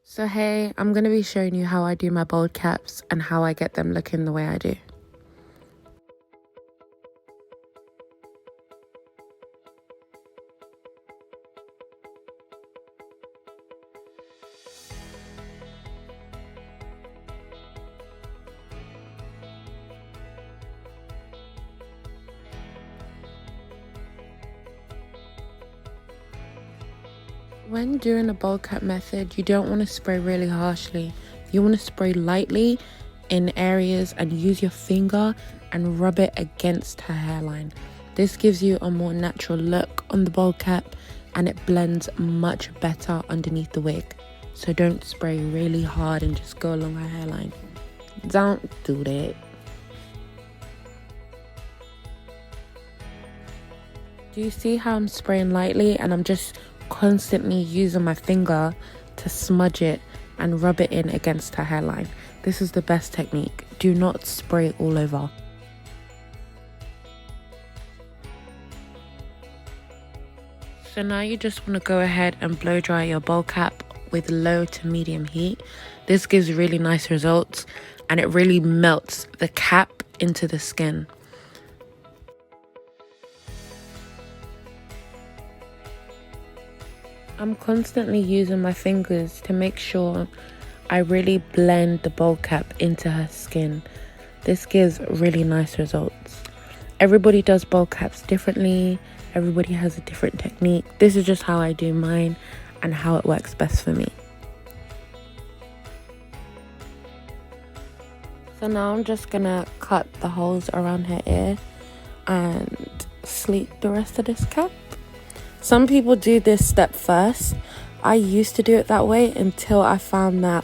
So hey, I'm going to be showing you how I do my bold caps and how I get them looking the way I do. When doing a bold cap method, you don't want to spray really harshly. You want to spray lightly in areas and use your finger and rub it against her hairline. This gives you a more natural look on the bold cap and it blends much better underneath the wig. So don't spray really hard and just go along her hairline. Don't do that. Do you see how I'm spraying lightly and I'm just constantly using my finger to smudge it and rub it in against her hairline? This is the best technique. Do not spray all over. So now you just want to go ahead and blow dry your bowl cap with low to medium heat. This gives really nice results and it really melts the cap into the skin. I'm constantly using my fingers to make sure I really blend the bowl cap into her skin. This gives really nice results. Everybody does bowl caps differently. Everybody has a different technique. This is just how I do mine and how it works best for me. So now I'm just gonna cut the holes around her ear and sleek the rest of this cap. Some people do this step first. I used to do it that way until I found that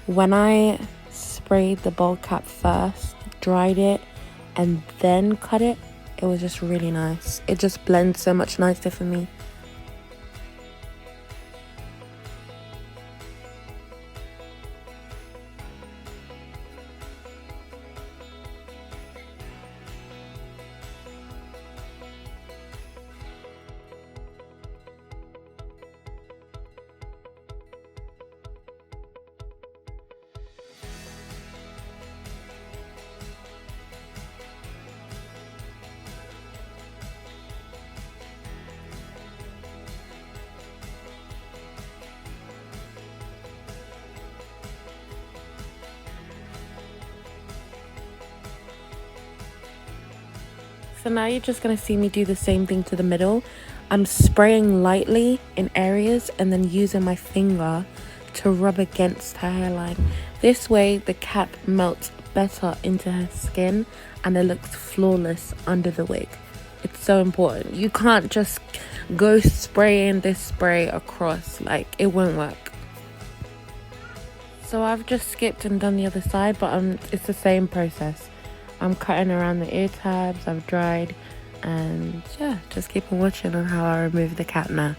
when I sprayed the bowl cap first, dried it, and then cut it, it was just really nice. It just blends so much nicer for me. So now you're just going to see me do the same thing to the middle. I'm spraying lightly in areas and then using my finger to rub against her hairline. This way the cap melts better into her skin and it looks flawless under the wig. It's so important. You can't just go spraying this spray across, like it won't work. So I've just skipped and done the other side, but it's the same process. I'm cutting around the ear tabs, I've dried, and yeah, just keep on watching on how I remove the cap now.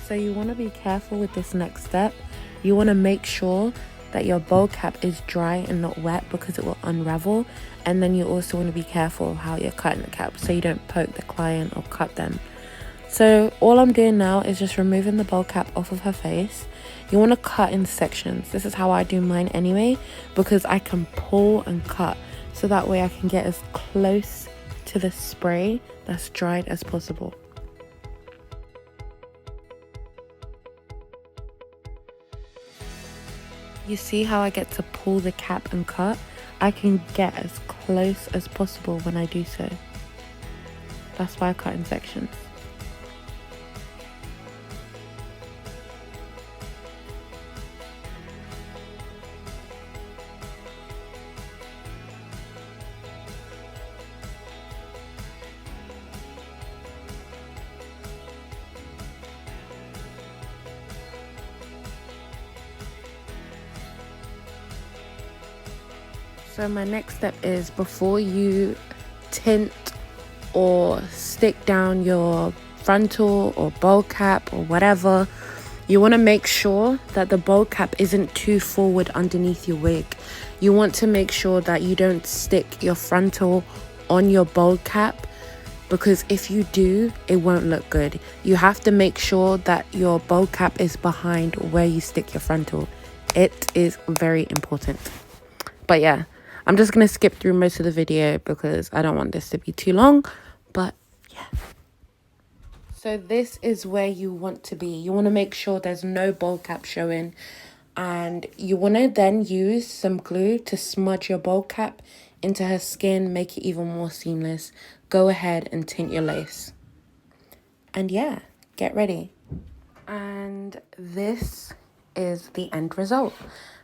So you want to be careful with this next step. You want to make sure that your bowl cap is dry and not wet because it will unravel. And then you also want to be careful how you're cutting the cap so you don't poke the client or cut them. So all I'm doing now is just removing the bowl cap off of her face. You want to cut in sections. This is how I do mine anyway, because I can pull and cut. So that way I can get as close to the spray that's dried as possible. You see how I get to pull the cap and cut? I can get as close as possible when I do so. That's why I cut in sections. So my next step is, before you tint or stick down your frontal or bowl cap or whatever, you want to make sure that the bowl cap isn't too forward underneath your wig. You want to make sure that you don't stick your frontal on your bowl cap, because if you do, it won't look good. You have to make sure that your bowl cap is behind where you stick your frontal. It is very important. But yeah, I'm just going to skip through most of the video because I don't want this to be too long. But yeah. So this is where you want to be. You want to make sure there's no bowl cap showing. And you want to then use some glue to smudge your bowl cap into her skin, make it even more seamless. Go ahead and tint your lace. And yeah, get ready. And this is the end result.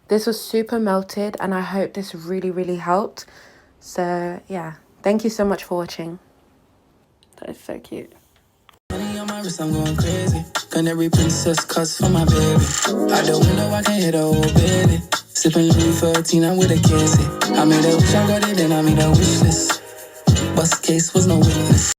This was super melted, and I hope this really helped. So yeah, thank you so much for watching. That is so cute. Money on my wrist, I'm going crazy. Gun every princess cuss for my baby. Out the window, I can hit a whole baby. Sipping Louis 14, I'm with a kissy. I made a wish, I got it, and I made a wish list. Bust case was no witness.